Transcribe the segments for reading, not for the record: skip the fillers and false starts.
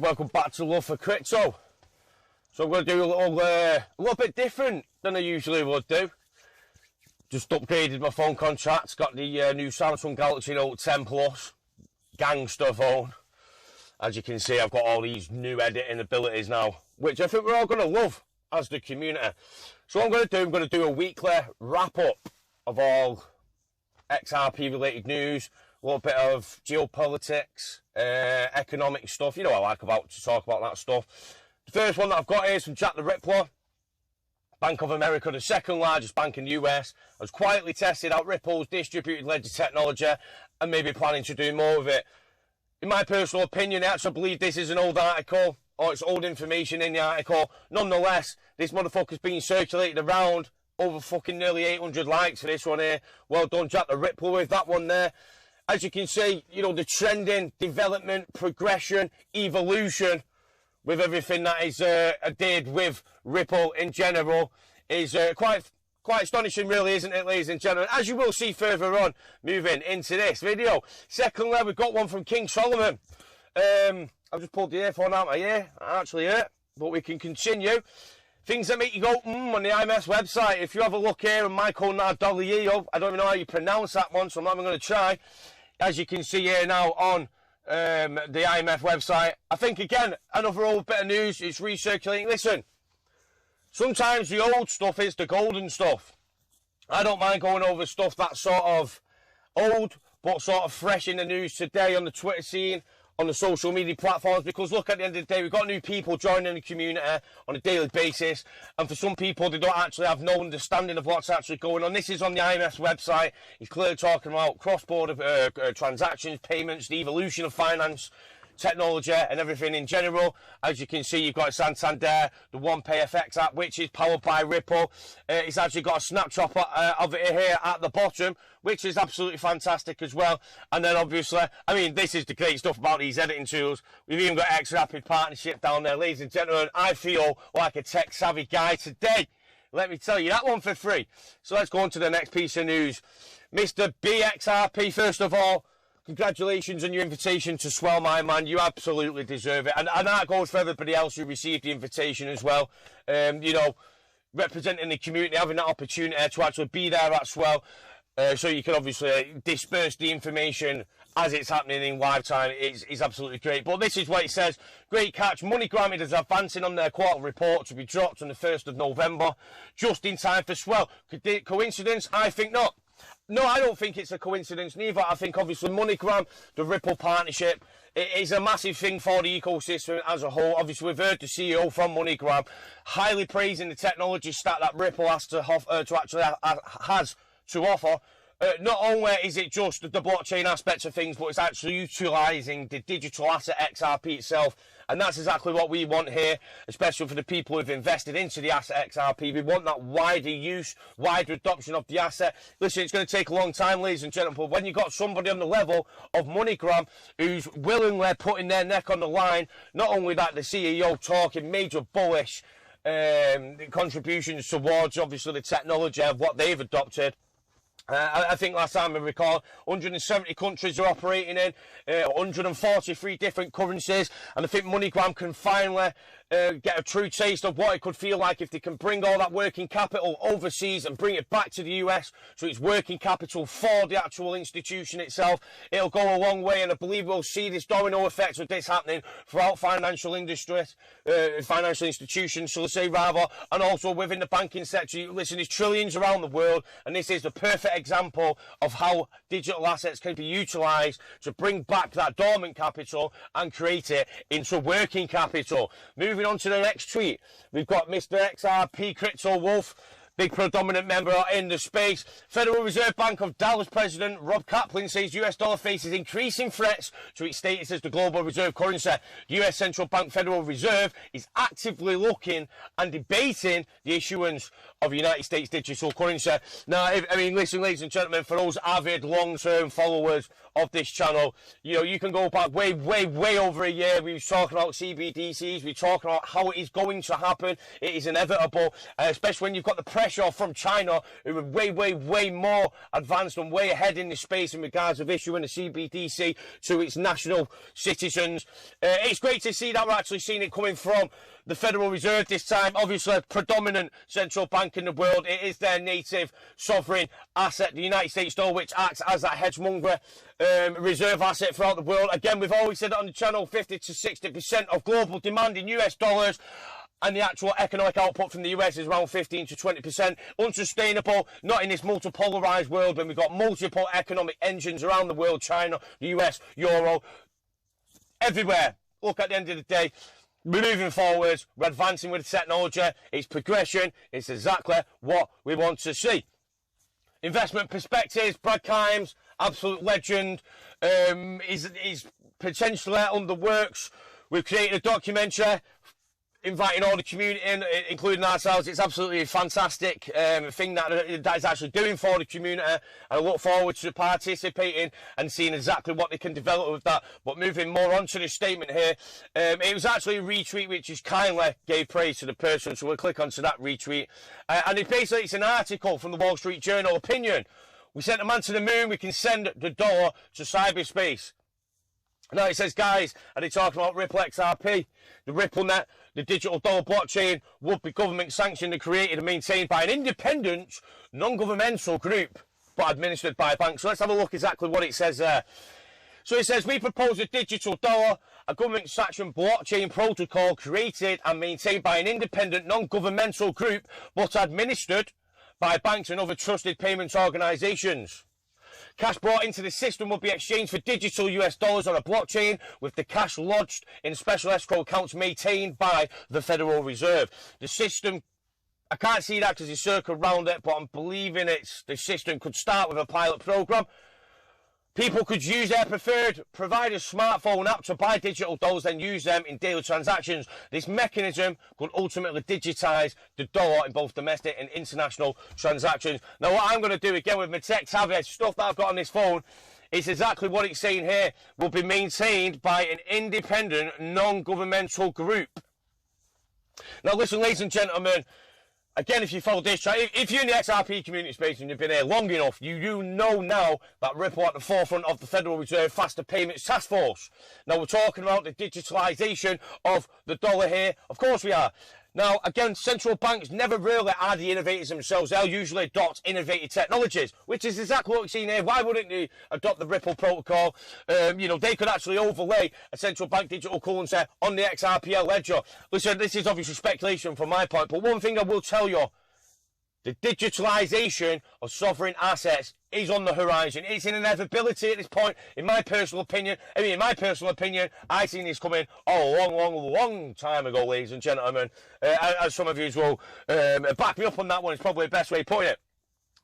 Welcome back to Loveforcrypto. So I'm going to do a little bit different than I usually would do. Just upgraded my phone contract. Got the new Samsung Galaxy Note 10 Plus gangster phone. As you can see, I've got all these new editing abilities now, which I think we're all going to love as the community. So what I'm going to do a weekly wrap up of all XRP related news, a little bit of geopolitics, economic stuff. You know I like to talk about that stuff. The first one that I've got here is from Jack the Rippler. Bank of America, the second largest bank in the US, has quietly tested out Ripple's distributed ledger technology and may be planning to do more with it. In my personal opinion, I actually believe this is an old article, or it's old information in the article. Nonetheless, this motherfucker's been circulated around. Over fucking nearly 800 likes for this one here. Well done, Jack the Rippler, with that one there. As you can see, you know, the trending, development, progression, evolution with everything that is did with Ripple in general is quite astonishing, really, isn't it, ladies and gentlemen? As you will see further on, moving into this video. Secondly, we've got one from King Solomon. I've just pulled the earphone out of my ear. I actually hurt, but we can continue. Things that make you go, on the IMS website. If you have a look here, and Michael Nardolio, I don't even know how you pronounce that one, so I'm not even going to try. As you can see here now on the IMF website. I think, again, another old bit of news is recirculating. Listen, sometimes the old stuff is the golden stuff. I don't mind going over stuff that's sort of old, but sort of fresh in the news today on the Twitter scene, on the social media platforms, because look, at the end of the day, we've got new people joining the community on a daily basis, and for some people, they don't actually have no understanding of what's actually going on. This is on the IMS website. He's clearly talking about cross-border transactions, payments, the evolution of finance, technology and everything in general. As you can see, you've got Santander, the OnePayFX app, which is powered by Ripple. It's actually got a snapshot of it here at the bottom, which is absolutely fantastic as well. And then obviously, I mean, this is the great stuff about these editing tools. We've even got XRP partnership down there. Ladies and gentlemen, I feel like a tech savvy guy today. Let me tell you that one for free. So let's go on to the next piece of news. Mr. BXRP, first of all, congratulations on your invitation to Swell, my man. You absolutely deserve it. And that goes for everybody else who received the invitation as well. You know, representing the community, having that opportunity to actually be there at Swell. So you can obviously disperse the information as it's happening in live time. It's absolutely great. But this is what it says. Great catch. MoneyGram is advancing on their quarter report to be dropped on the 1st of November. Just in time for Swell. Coincidence? I think not. No, I don't think it's a coincidence neither. I think obviously MoneyGram, the Ripple partnership, it is a massive thing for the ecosystem as a whole. Obviously, we've heard the CEO from MoneyGram highly praising the technology stack that Ripple has to offer. Not only is it just the blockchain aspects of things, but it's actually utilising the digital asset XRP itself. And that's exactly what we want here, especially for the people who've invested into the asset XRP. We want that wider use, wider adoption of the asset. Listen, it's going to take a long time, ladies and gentlemen, but when you've got somebody on the level of MoneyGram who's willingly putting their neck on the line, not only that, the CEO talking major bullish contributions towards, obviously, the technology of what they've adopted. I think last time I recall, 170 countries are operating in, 143 different currencies, and I think MoneyGram can finally get a true taste of what it could feel like if they can bring all that working capital overseas and bring it back to the US, so it's working capital for the actual institution itself. It'll go a long way, and I believe we'll see this domino effect of this happening throughout financial industries, financial institutions, shall I say rather, and also within the banking sector. Listen, there's trillions around the world, and this is the perfect example of how digital assets can be utilised to bring back that dormant capital and create it into working capital. Moving on to the next tweet, we've got Mr. XRP Crypto Wolf, big predominant member in the space. Federal Reserve Bank of Dallas President Rob Kaplan says US dollar faces increasing threats to its status as the global reserve currency. The US Central Bank Federal Reserve is actively looking and debating the issuance of United States digital currency. Now, I mean, listen, ladies and gentlemen, for those avid long-term followers of this channel. You know, you can go back way over a year. We were talking about CBDCs. We were talking about how it is going to happen. It is inevitable, especially when you've got the pressure from China, who are way more advanced and way ahead in this space in regards of issuing a CBDC to its national citizens. It's great to see that we're actually seeing it coming from the Federal Reserve this time. Obviously, a predominant central bank in the world. It is their native sovereign asset, the United States dollar, which acts as that hedge monger reserve asset throughout the world. Again, we've always said it on the channel, 50 to 60% of global demand in US dollars, and the actual economic output from the US is around 15 to 20%. Unsustainable, not in this multipolarized world when we've got multiple economic engines around the world, China, the US, Euro, everywhere. Look, at the end of the day, we're moving forwards, we're advancing with the technology, it's progression, it's exactly what we want to see. Investment perspectives, Brad Kimes, absolute legend, is potentially on the works. We've created a documentary inviting all the community in, including ourselves. It's absolutely a fantastic thing that is actually doing for the community. I look forward to participating and seeing exactly what they can develop with that. But moving more on to the statement here, it was actually a retweet which is kindly gave praise to the person, so we'll click onto that retweet. And it's an article from the Wall Street Journal. Opinion: we sent a man to the moon, we can send the dollar to cyberspace. Now it says, guys, are they talking about Ripple XRP? The Ripple net, the digital dollar blockchain, would be government sanctioned and created and maintained by an independent, non-governmental group, but administered by banks. So let's have a look exactly what it says there. So it says, we propose a digital dollar, a government-sanctioned blockchain protocol created and maintained by an independent, non-governmental group, but administered by banks and other trusted payments organisations. Cash brought into the system will be exchanged for digital US dollars on a blockchain, with the cash lodged in special escrow accounts maintained by the Federal Reserve. The system, I can't see that because it's circled around it, but I'm believing the system could start with a pilot program. People could use their preferred provider's smartphone app to buy digital dollars, then use them in daily transactions. This mechanism could ultimately digitise the dollar in both domestic and international transactions. Now, what I'm going to do, again, with my tech savvy stuff that I've got on this phone, is exactly what it's saying here. Will be maintained by an independent, non-governmental group. Now, listen, ladies and gentlemen, again, if you follow this channel, if you're in the XRP community space and you've been here long enough, you know now that Ripple at the forefront of the Federal Reserve Faster Payments Task Force. Now, we're talking about the digitalisation of the dollar here. Of course we are. Now, again, central banks never really are the innovators themselves. They'll usually adopt innovative technologies, which is exactly what we've seen here. Why wouldn't they adopt the Ripple protocol? You know, they could actually overlay a central bank digital currency on the XRP ledger. Listen, this is obviously speculation from my point, but one thing I will tell you, the digitalisation of sovereign assets is on the horizon. It's an inevitability at this point, in my personal opinion. I've seen this coming a long time ago, ladies and gentlemen. As some of you will back me up on that one, it's probably the best way of putting it.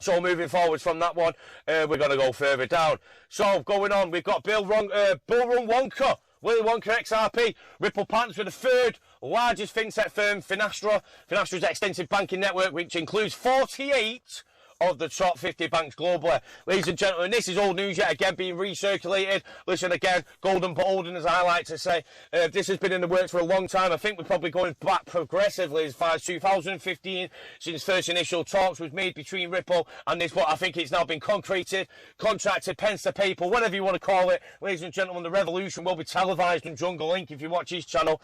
So moving forwards from that one, we're going to go further down. So going on, we've got Bull Run Wonka. Willy Wonka XRP, Ripple partners with the third largest fintech firm, Finastra. Finastra's extensive banking network, which includes 48 of the top 50 banks globally. Ladies and gentlemen, this is old news yet again being recirculated. Listen, again, golden but olden, as I like to say. This has been in the works for a long time. I think we're probably going back progressively as far as 2015, since first initial talks was made between Ripple and this, but I think it's now been concreted, contracted, pens to paper, whatever you want to call it. Ladies and gentlemen, the revolution will be televised on Jungle Link if you watch his channel.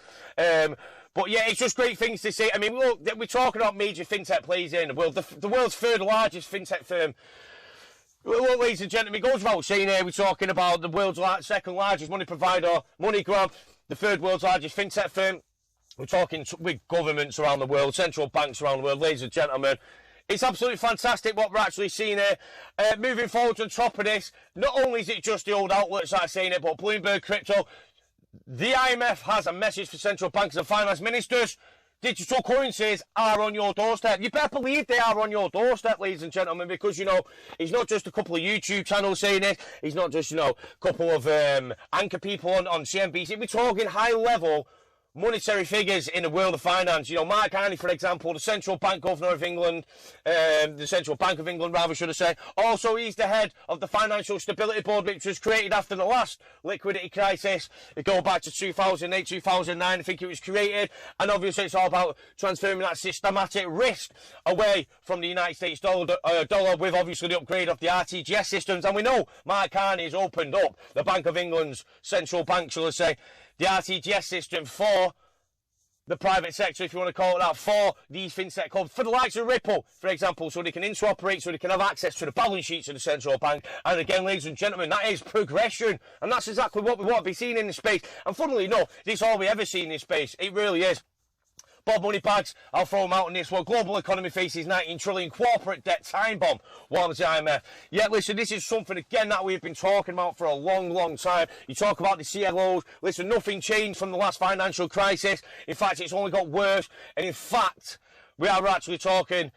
But yeah, it's just great things to see. I mean, look, we're talking about major fintech players in the world. The world's third largest fintech firm. Look, ladies and gentlemen, it goes without saying here, we're talking about the world's second largest money provider, MoneyGram, the third world's largest fintech firm. We're talking with governments around the world, central banks around the world, ladies and gentlemen. It's absolutely fantastic what we're actually seeing here. Moving forward on top of this, not only is it just the old outlets that are saying it, but Bloomberg Crypto, the IMF has a message for central banks and finance ministers. Digital currencies are on your doorstep. You better believe they are on your doorstep, ladies and gentlemen, because, you know, it's not just a couple of YouTube channels saying it. It's not just, you know, a couple of anchor people on CNBC. We're talking high-level monetary figures in the world of finance. You know, Mark Carney, for example, the Central Bank Governor of England, the Central Bank of England, rather, should I say. Also, he's the head of the Financial Stability Board, which was created after the last liquidity crisis. It goes back to 2008, 2009, I think it was created. And obviously, it's all about transferring that systematic risk away from the United States dollar with, obviously, the upgrade of the RTGS systems. And we know Mark Carney has opened up the Bank of England's central bank, shall I say, the RTGS system for the private sector, if you want to call it that, for these fintech clubs, for the likes of Ripple, for example, so they can interoperate, so they can have access to the balance sheets of the central bank. And again, ladies and gentlemen, that is progression, and that's exactly what we want to be seeing in the space. And funnily enough, this is all we ever see in this space. It really is. Bob Moneybags, I'll throw him out on this one. Global economy faces 19 trillion corporate debt time bomb, warns the IMF. Yeah, listen, this is something, again, that we've been talking about for a long, long time. You talk about the CLOs. Listen, nothing changed from the last financial crisis. In fact, it's only got worse. And in fact, we are actually talking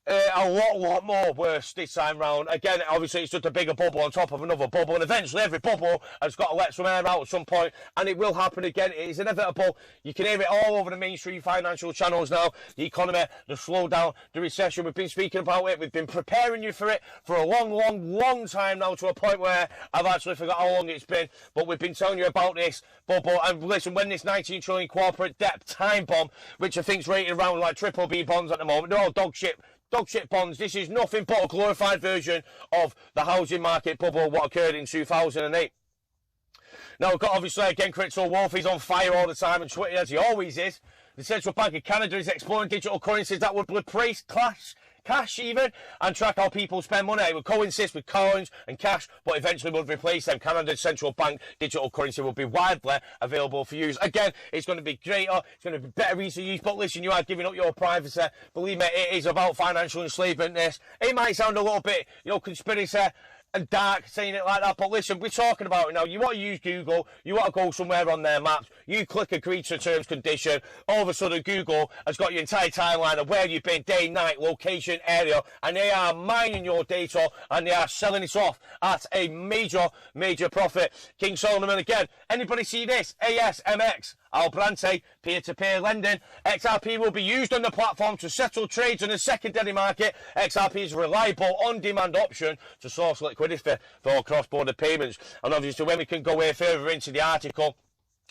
a lot more worse this time round. Again, obviously, it's just a bigger bubble on top of another bubble, and eventually every bubble has got to let some air out at some point, and it will happen again. It is inevitable. You can hear it all over the mainstream financial channels now. The economy, the slowdown, the recession. We've been speaking about it. We've been preparing you for it for a long time now, to a point where I've actually forgot how long it's been, but we've been telling you about this bubble. And listen, when this 19 trillion corporate debt time bomb, which I think's rated around like triple B bonds at the moment, they're all dog shit bonds. This is nothing but a glorified version of the housing market bubble, what occurred in 2008. Now, we've got, obviously, again, Crypto Wolf. He's on fire all the time on Twitter, as he always is. The Central Bank of Canada is exploring digital currencies that would replace cash even, and track how people spend money. It would coexist with coins and cash, but eventually would replace them. Canada's central bank digital currency will be widely available for use. Again, it's going to be greater, it's going to be better ease of use, but listen, you are giving up your privacy. Believe me, it is about financial enslavement, this. It might sound a little bit, you know, conspiracy and dark saying it like that, but listen, we're talking about it now. You want to use Google, you want to go somewhere on their maps, you click agree to terms condition, all of a sudden Google has got your entire timeline of where you've been, day, night, location, area, and they are mining your data and they are selling it off at a major profit. King Solomon again. Anybody see this? ASMX, Albrante, peer-to-peer lending. XRP will be used on the platform to settle trades in the secondary market. XRP is a reliable on-demand option to source liquidity for cross-border payments. And obviously, when we can go further into the article,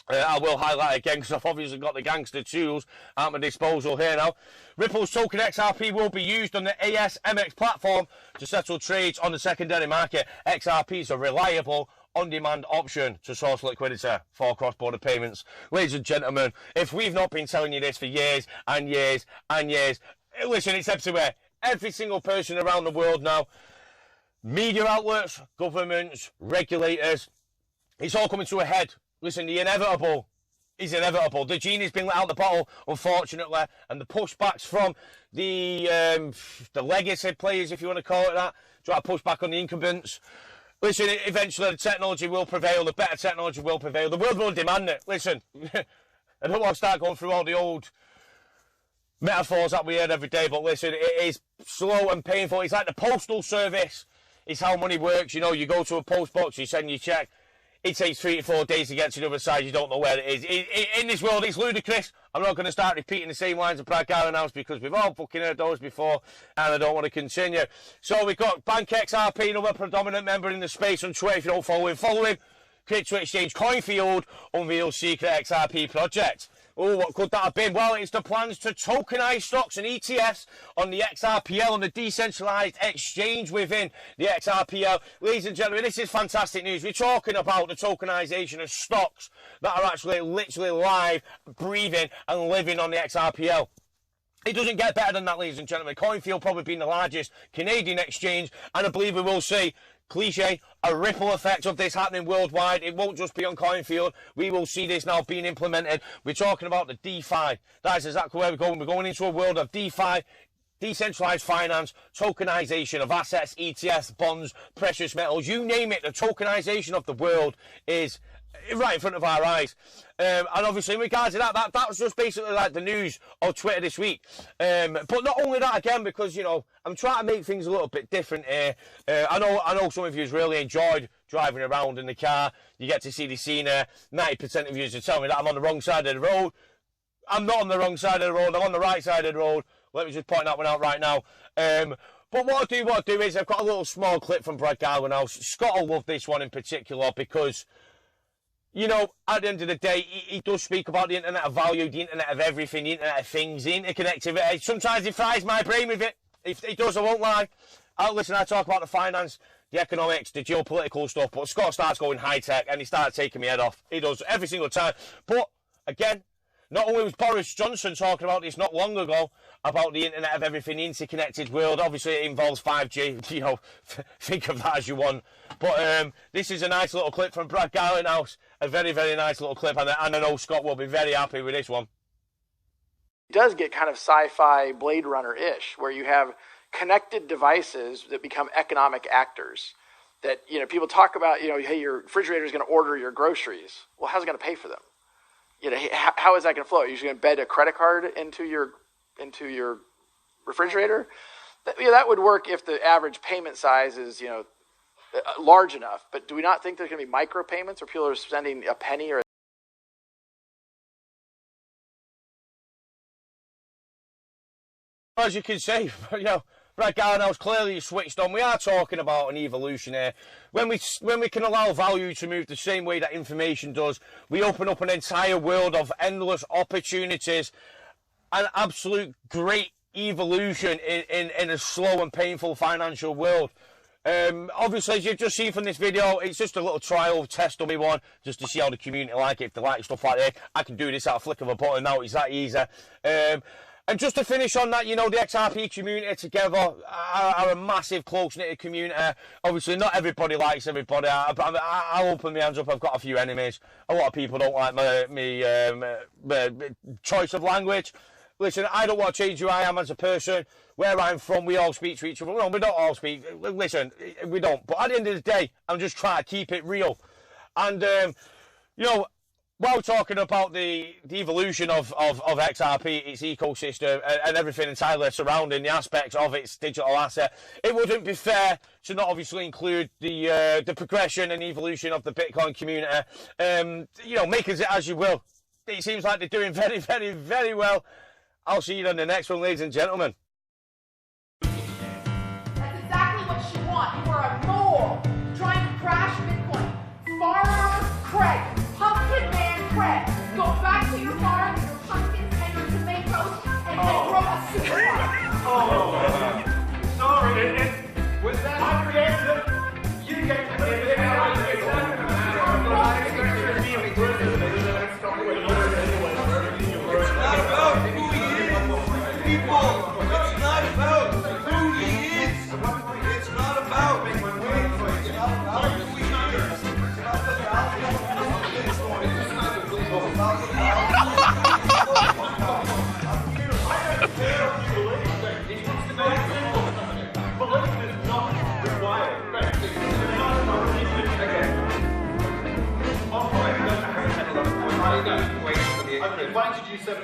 I will highlight again, because I've obviously got the gangster tools at my disposal here now. Ripple's token XRP will be used on the ASMX platform to settle trades on the secondary market. XRP is a reliable on-demand option to source liquidity for cross-border payments. Ladies and gentlemen, if we've not been telling you this for years and years and years, listen, it's everywhere. Every single person around the world now, media outlets, governments, regulators, it's all coming to a head. Listen, the inevitable is inevitable. The genie's been let out the bottle, unfortunately, and the pushbacks from the legacy players, if you want to call it that, try to push back on the incumbents. Listen, eventually the technology will prevail, the better technology will prevail. The world will demand it. Listen, I don't want to start going through all the old metaphors that we heard every day, but listen, it is slow and painful. It's like the postal service. It's how money works. You know, you go to a post box, you send your check. It takes 3 to 4 days to get to the other side. You don't know where it is. In this world, it's ludicrous. I'm not going to start repeating the same lines of Brad Garland House because we've all fucking heard those before, and I don't want to continue. So we've got Bank XRP, another predominant member in the space on Twitter. If you don't follow him. Crypto exchange Coinfield unveils secret XRP project. Oh, what could that have been? Well, it's the plans to tokenize stocks and ETFs on the XRPL, on the decentralized exchange within the XRPL. Ladies and gentlemen, this is fantastic news. We're talking about the tokenization of stocks that are actually literally live, breathing and living on the XRPL. It doesn't get better than that, ladies and gentlemen. Coinfield probably being the largest Canadian exchange, and I believe we will see, cliche, a ripple effect of this happening worldwide. It won't just be on Coinfield. We will see this now being implemented. We're talking about the DeFi. That is exactly where we're going. We're going into a world of DeFi, decentralized finance, tokenization of assets, ETFs, bonds, precious metals, you name it. The tokenization of the world is right in front of our eyes. And obviously in regards to that was just basically like the news of Twitter this week. But not only that, again, because, you know, I'm trying to make things a little bit different here. I know some of you really enjoyed driving around in the car. You get to see the scene here. 90% of you are telling me that I'm on the wrong side of the road. I'm not on the wrong side of the road, I'm on the right side of the road. Let me just point that one out right now. But what I do is I've got a little small clip from Brad Garlandhouse. Scott will love this one in particular because, you know, at the end of the day, he does speak about the internet of value, the internet of everything, the internet of things, the interconnectivity. Sometimes he fries my brain with it. If he does, I won't lie. Listen, I talk about the finance, the economics, the geopolitical stuff, but Scott starts going high-tech and he starts taking my head off. He does every single time. But, again, not only was Boris Johnson talking about this not long ago, about the internet of everything, the interconnected world. Obviously, it involves 5G. You know, think of that as you want. But this is a nice little clip from Brad Garlandhouse. A very, very nice little clip. And I know Scott will be very happy with this one. It does get kind of sci-fi Blade Runner-ish, where you have connected devices that become economic actors. That, you know, people talk about, you know, hey, your refrigerator is going to order your groceries. Well, how's it going to pay for them? You know, how is that going to flow? Are you just going to embed a credit card into your refrigerator? That would work if the average payment size is, you know, large enough. But do we not think there's going to be micro payments where people are spending a penny or as you can see, you know, Brad Garlandhouse clearly switched on. We are talking about an evolution here. When we can allow value to move the same way that information does, we open up an entire world of endless opportunities, an absolute great evolution in a slow and painful financial world. Obviously, as you've just seen from this video, it's just a little trial test dummy one, just to see how the community like it. If they like stuff like that, I can do this at a flick of a button now. It's that easy. And just to finish on that, you know, the XRP community together are a massive, close-knit community. Obviously, not everybody likes everybody. I'll open my hands up. I've got a few enemies. A lot of people don't like my choice of language. Listen, I don't want to change who I am as a person. Where I'm from, we all speak to each other. No, we don't all speak. Listen, we don't. But at the end of the day, I'm just trying to keep it real. And, you know, while talking about the evolution of XRP, its ecosystem, and everything entirely surrounding the aspects of its digital asset, it wouldn't be fair to not obviously include the progression and evolution of the Bitcoin community. You know, make it as you will. It seems like they're doing very, very, very well. I'll see you on the next one, ladies and gentlemen. That's exactly what you want. You are a mole trying to crash Bitcoin. Farmer Craig. Pumpkin Man Craig, go back to your farm, your pumpkins and your tomatoes, and then grow a supermarket. Sorry, and with that hot reaction, you get to live it out. It's not about who he is, people. It's not about who he is. It's not about who he is. It's not about who he is. It's about the value. Why did you do 7 times?